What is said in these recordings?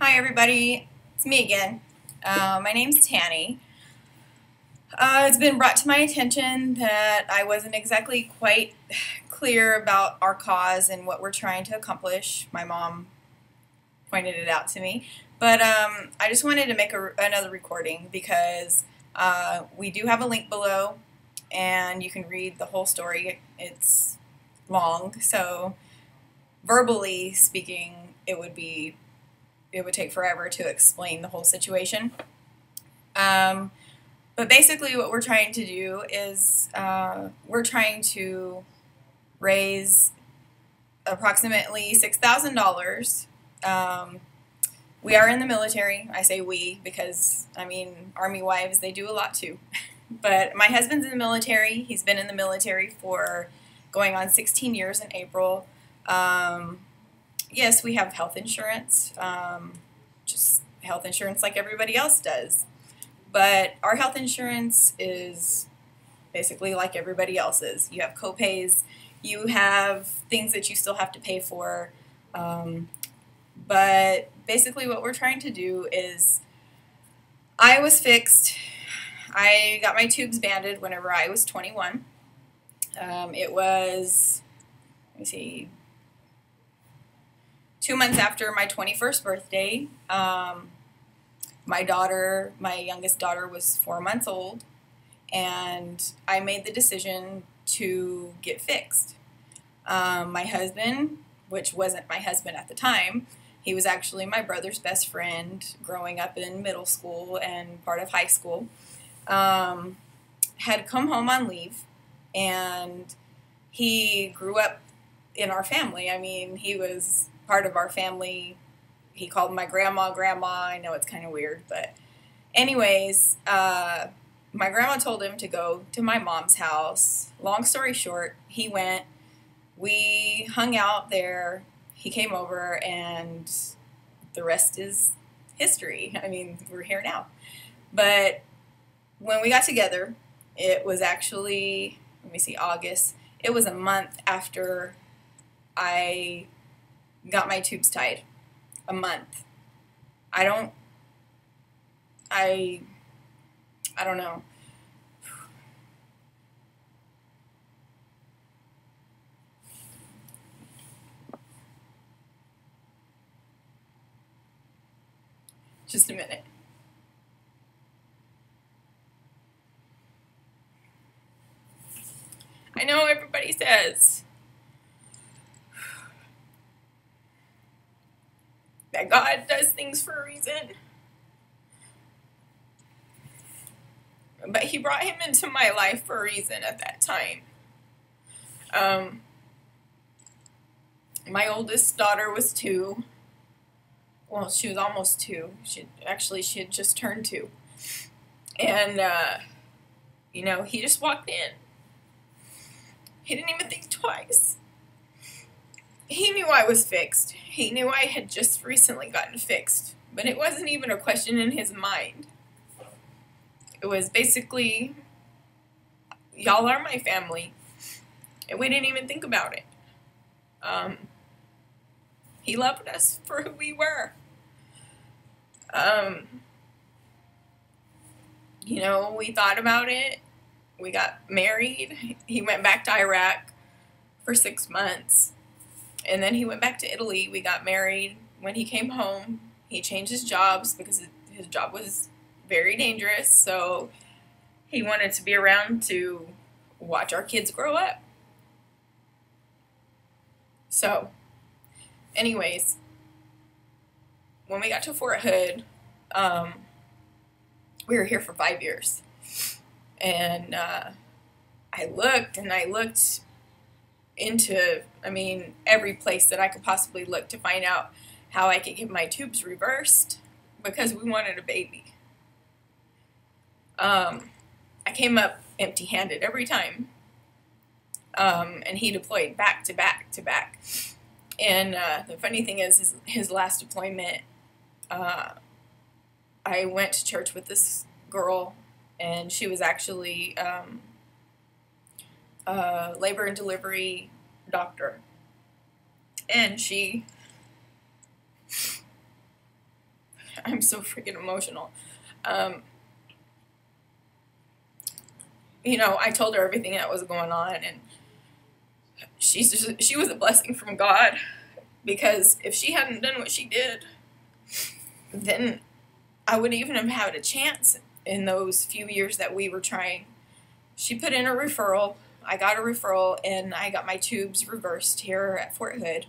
Hi everybody, it's me again. My name's Tanny. It's been brought to my attention that I wasn't exactly quite clear about our cause and what we're trying to accomplish. My mom pointed it out to me. But I just wanted to make another recording because we do have a link below and you can read the whole story. It's long, so verbally speaking, it would take forever to explain the whole situation. But basically what we're trying to do is we're trying to raise approximately $6,000. We are in the military. I say we because, I mean, Army wives, they do a lot too. But my husband's in the military. He's been in the military for going on 16 years in April. Yes, we have health insurance, just health insurance like everybody else does. But our health insurance is basically like everybody else's. You have co-pays, you have things that you still have to pay for. But basically what we're trying to do is, I was fixed. I got my tubes banded whenever I was 21. It was, let me see, 2 months after my 21st birthday. My youngest daughter was 4 months old, and I made the decision to get fixed. My husband, which wasn't my husband at the time, he was actually my brother's best friend growing up in middle school and part of high school, had come home on leave, and he grew up in our family. I mean, he was part of our family. He called my grandma, Grandma. I know it's kind of weird, but anyways, my grandma told him to go to my mom's house. Long story short, he went. We hung out there. He came over, and the rest is history. I mean, we're here now. But when we got together, it was actually, let me see, August. It was a month after I got my tubes tied. A month. I don't know. Just a minute. I know everybody says that God does things for a reason, but he brought him into my life for a reason at that time. My oldest daughter was 2. Well, she was almost 2. She had just turned 2. And, he just walked in. He didn't even think twice. He knew I was fixed. He knew I had just recently gotten fixed. But it wasn't even a question in his mind. It was basically, y'all are my family. And we didn't even think about it. He loved us for who we were. We thought about it. We got married. He went back to Iraq for 6 months. And then he went back to Italy. We got married. When he came home, he changed his jobs because his job was very dangerous. So he wanted to be around to watch our kids grow up. So, anyways, when we got to Fort Hood, we were here for 5 years. And I looked into, every place that I could possibly look to find out how I could get my tubes reversed because we wanted a baby. I came up empty-handed every time, and he deployed back to back to back. And the funny thing is his last deployment, I went to church with this girl, and she was actually a labor and delivery doctor. And she I'm so freaking emotional. Um, you know, I told her everything that was going on, and she was a blessing from God, because if she hadn't done what she did, then I wouldn't even have had a chance in those few years that we were trying. She put in a referral. I got a referral, and I got my tubes reversed here at Fort Hood.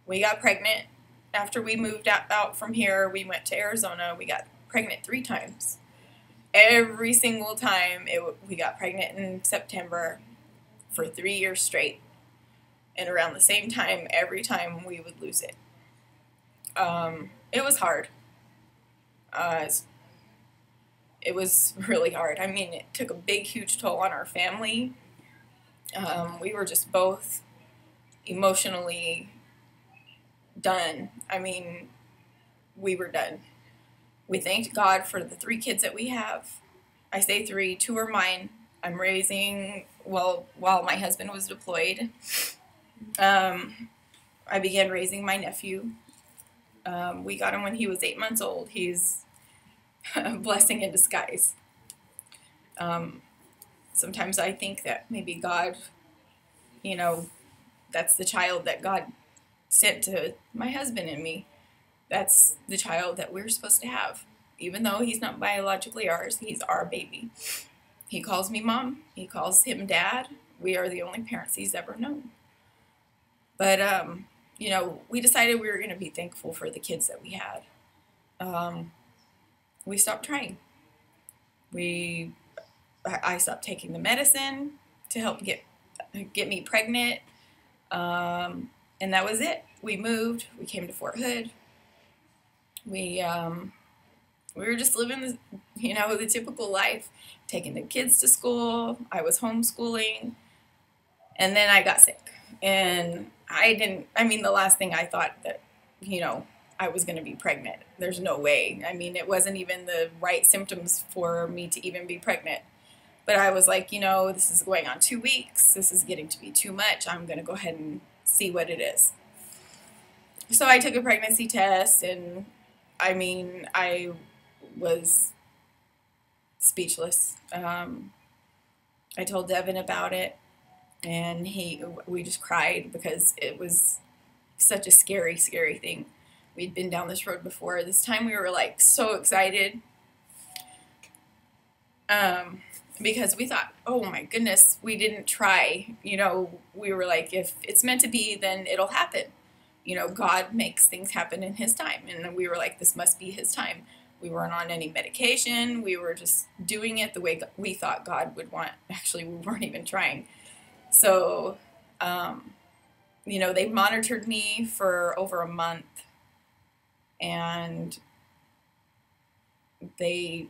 We got pregnant. After we moved out from here, we went to Arizona. We got pregnant 3 times. Every single time we got pregnant in September for 3 years straight. And around the same time, every time we would lose it. It was hard. It was really hard. I mean, it took a big, huge toll on our family. We were just both emotionally done. I mean, we were done. We thanked God for the 3 kids that we have. I say 3, 2 are mine. I'm raising, well, while my husband was deployed. I began raising my nephew. We got him when he was 8 months old. He's a blessing in disguise. Sometimes I think that maybe God, you know, that's the child that God sent to my husband and me. That's the child that we're supposed to have. Even though he's not biologically ours, he's our baby. He calls me mom. He calls him dad. We are the only parents he's ever known. But, you know, we decided we were going to be thankful for the kids that we had. We stopped trying. I stopped taking the medicine to help get me pregnant. And that was it. We moved. We came to Fort Hood. We were just living, the typical life, taking the kids to school. I was homeschooling. And then I got sick. And the last thing I thought that, I was going to be pregnant. There's no way. I mean, it wasn't even the right symptoms for me to even be pregnant. But I was like, this is going on 2 weeks. This is getting to be too much. I'm going to go ahead and see what it is. So I took a pregnancy test, and I was speechless. I told Devin about it, and we just cried because it was such a scary, scary thing. We'd been down this road before. This time we were so excited. Because we thought, oh my goodness, we didn't try. We were like, if it's meant to be, then it'll happen. God makes things happen in His time. And we were like, this must be His time. We weren't on any medication. We were just doing it the way we thought God would want. Actually, we weren't even trying. So, they monitored me for over a month. And they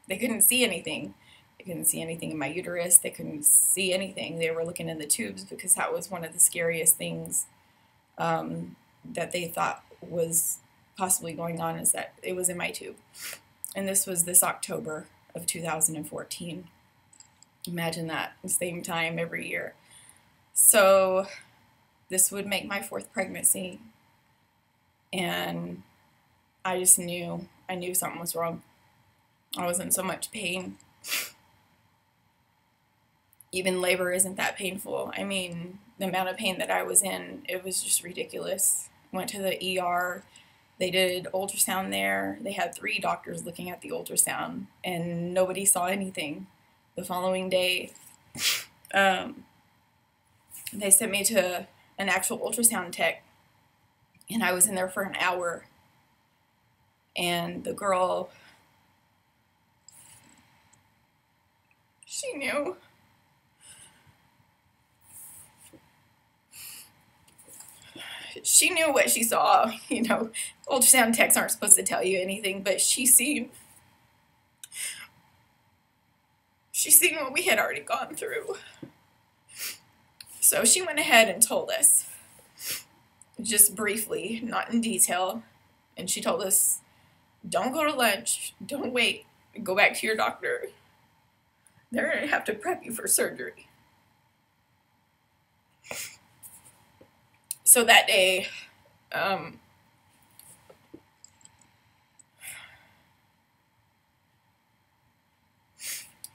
couldn't see anything. They couldn't see anything in my uterus. They couldn't see anything. They were looking in the tubes because that was one of the scariest things that they thought was possibly going on, is that it was in my tube. And this was this October of 2014. Imagine that, the same time every year. So this would make my 4th pregnancy. And I just knew something was wrong. I was in so much pain. Even labor isn't that painful. I mean, the amount of pain that I was in, it was just ridiculous. Went to the ER. They did ultrasound there. They had 3 doctors looking at the ultrasound, and nobody saw anything. The following day, they sent me to an actual ultrasound tech, and I was in there for an hour. And the girl, she knew. She knew what she saw. Ultrasound techs aren't supposed to tell you anything, but she seen what we had already gone through. So she went ahead and told us, just briefly, not in detail, and she told us, don't go to lunch, don't wait, go back to your doctor. They're going to have to prep you for surgery. So that day, Um,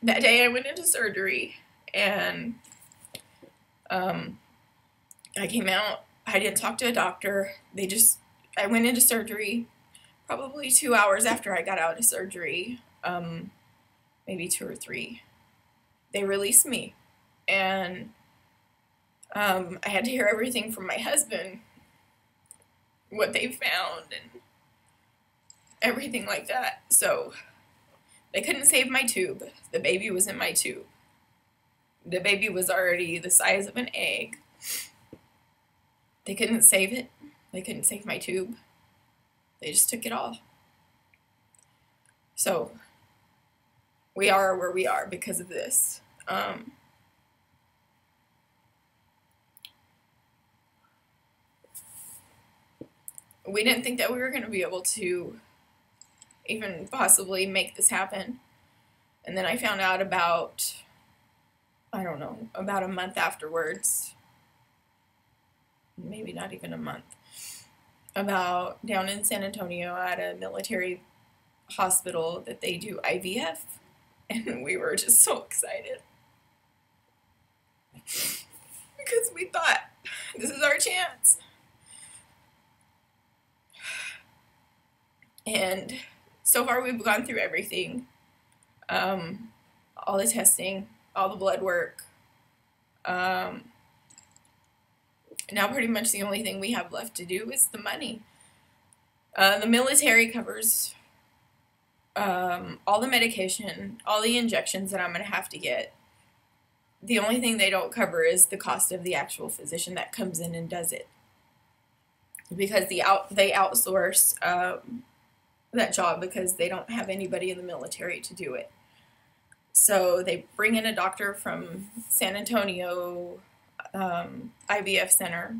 that day I went into surgery, and I came out. I didn't talk to a doctor. I went into surgery probably 2 hours after I got out of surgery, maybe 2 or 3. They released me, and I had to hear everything from my husband, what they found, and everything like that. So they couldn't save my tube. The baby was in my tube. The baby was already the size of an egg. They couldn't save it. They couldn't save my tube. They just took it all. So we are where we are because of this. We didn't think that we were going to be able to even possibly make this happen. And then I found out about, I don't know, about a month afterwards, maybe not even a month, about down in San Antonio at a military hospital that they do IVF. And we were just so excited because we thought, this is our chance. And so far we've gone through everything, all the testing, all the blood work. Now pretty much the only thing we have left to do is the money. The military covers all the medication, all the injections that I'm going to have to get. The only thing they don't cover is the cost of the actual physician that comes in and does it, because they outsource that job because they don't have anybody in the military to do it. So they bring in a doctor from San Antonio IVF Center,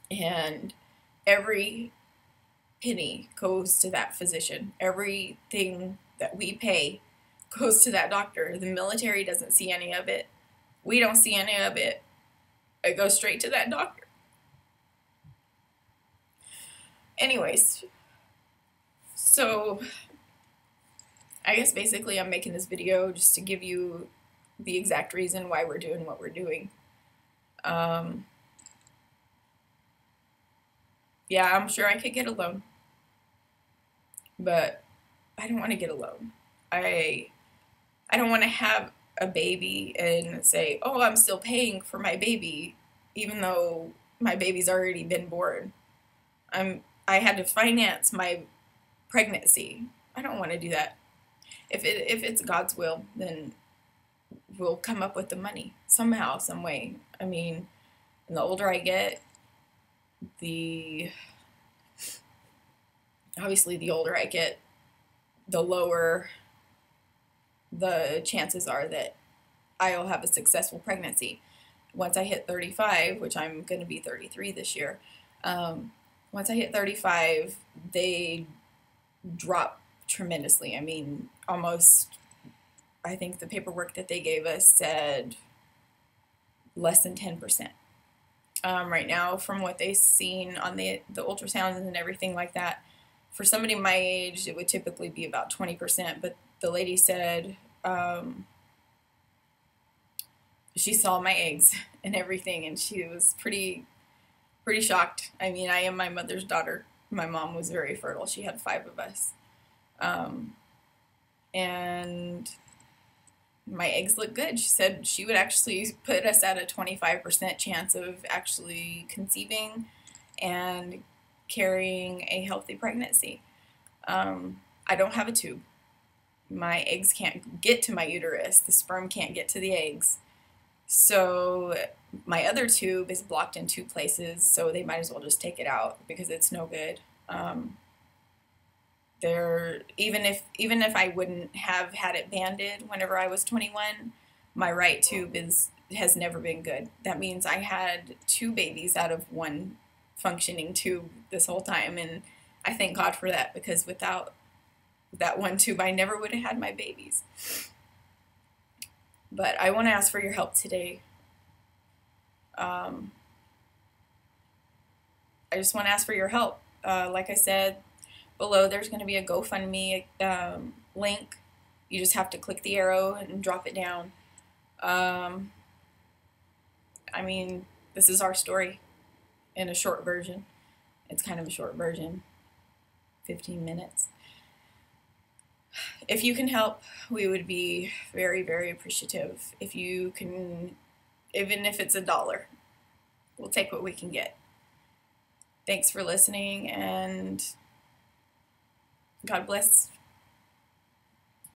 and every penny goes to that physician. Everything that we pay goes to that doctor. The military doesn't see any of it. We don't see any of it. It goes straight to that doctor. Anyways, so I guess basically I'm making this video just to give you the exact reason why we're doing what we're doing. Yeah, I'm sure I could get a loan, but I don't want to get a loan. I don't want to have a baby and say, oh, I'm still paying for my baby, even though my baby's already been born. I had to finance my pregnancy. I don't want to do that. If it's God's will, then we'll come up with the money somehow, some way. I mean, and the older I get, obviously the older I get, the lower the chances are that I'll have a successful pregnancy. Once I hit 35, which I'm going to be 33 this year, once I hit 35, they drop tremendously. I mean, almost, I think the paperwork that they gave us said less than 10%. Right now, from what they've seen on the ultrasounds and everything like that, for somebody my age, it would typically be about 20%, but the lady said she saw my eggs and everything, and she was pretty shocked. I mean, I am my mother's daughter. My mom was very fertile. She had 5 of us. And my eggs look good. She said she would actually put us at a 25% chance of actually conceiving and carrying a healthy pregnancy. I don't have a tube. My eggs can't get to my uterus. The sperm can't get to the eggs. So my other tube is blocked in 2 places, so they might as well just take it out because it's no good. Even if I wouldn't have had it banded whenever I was 21, my right tube has never been good. That means I had 2 babies out of 1 functioning tube this whole time, and I thank God for that, because without that 1 tube, I never would have had my babies. But I want to ask for your help today. I just want to ask for your help. Like I said, below there's going to be a GoFundMe link. You just have to click the arrow and drop it down. I mean, this is our story in a short version. It's kind of a short version, 15 minutes. If you can help, we would be very, very appreciative. If you can, even if it's $1, we'll take what we can get. Thanks for listening, and God bless.